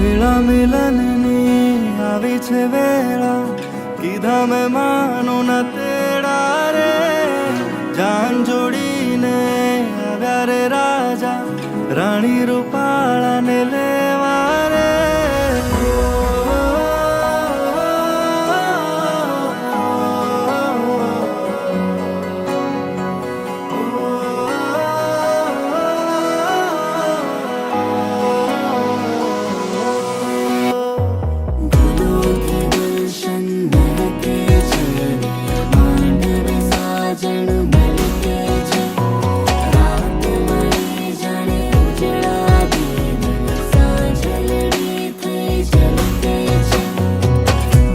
વેળા મિલનની આવી છે વેળા, કીધા મેં માનો ના તેડા રે. જાન જોડીને આવ્યા રે રાજા, રાણી રૂપાળાને લેવા રે.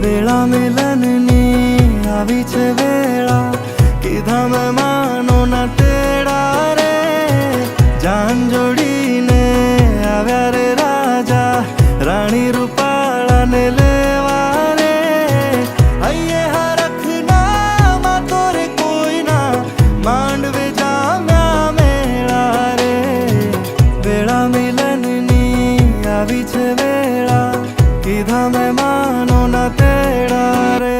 વેળા મિલનની આવી છે વેળા, કીધા મેં માનો ના તેડા રે. જાન જોડીને આવ્યા રે રાજા, રાણી રૂપાળાને લેવા રે. હૈયે હરખના માતો રે કોઈના, માંડવે જામ્યા મેળા રે. વેળા મિલનની આવી છે વેળા, કીધા મેં માનો ના તેડા રે.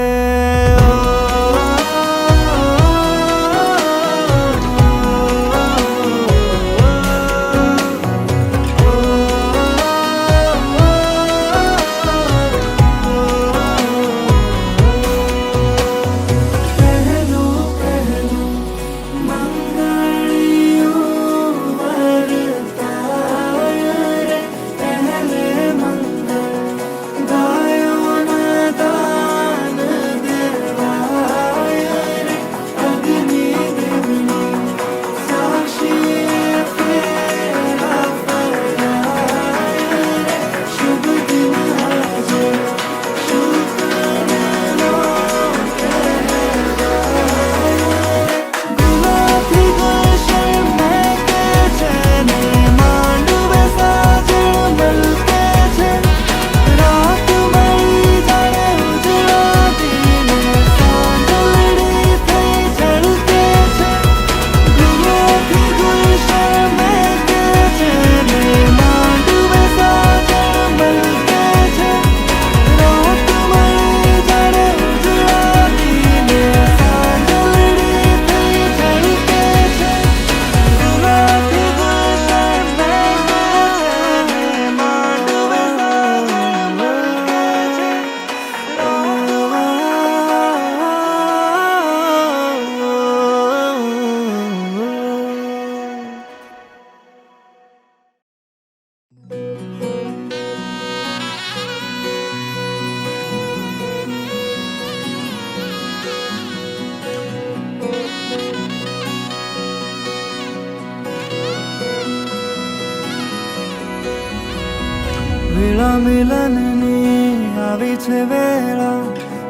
વેળા મિલનની આવી છે વેળા,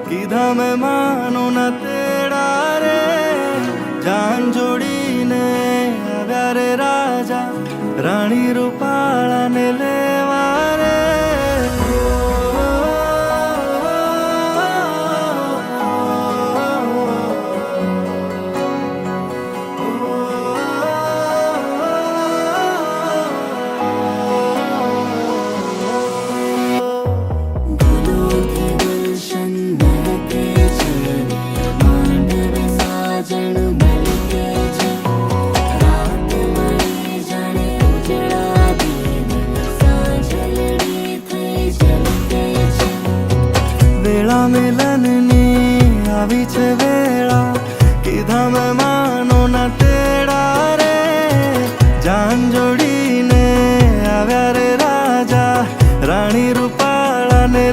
કીધા મેં માનો ના તેડા રે. જાન જોડીને આવ્યા રે રાજા, રાણી રૂપાળાને લેવા રે. વેળા મિલનની આવી છે વેળા, કીધા મેં માનો ના તેડા રે. જાન જોડીને આવ્યા રે રાજા, રાણી રૂપાળાને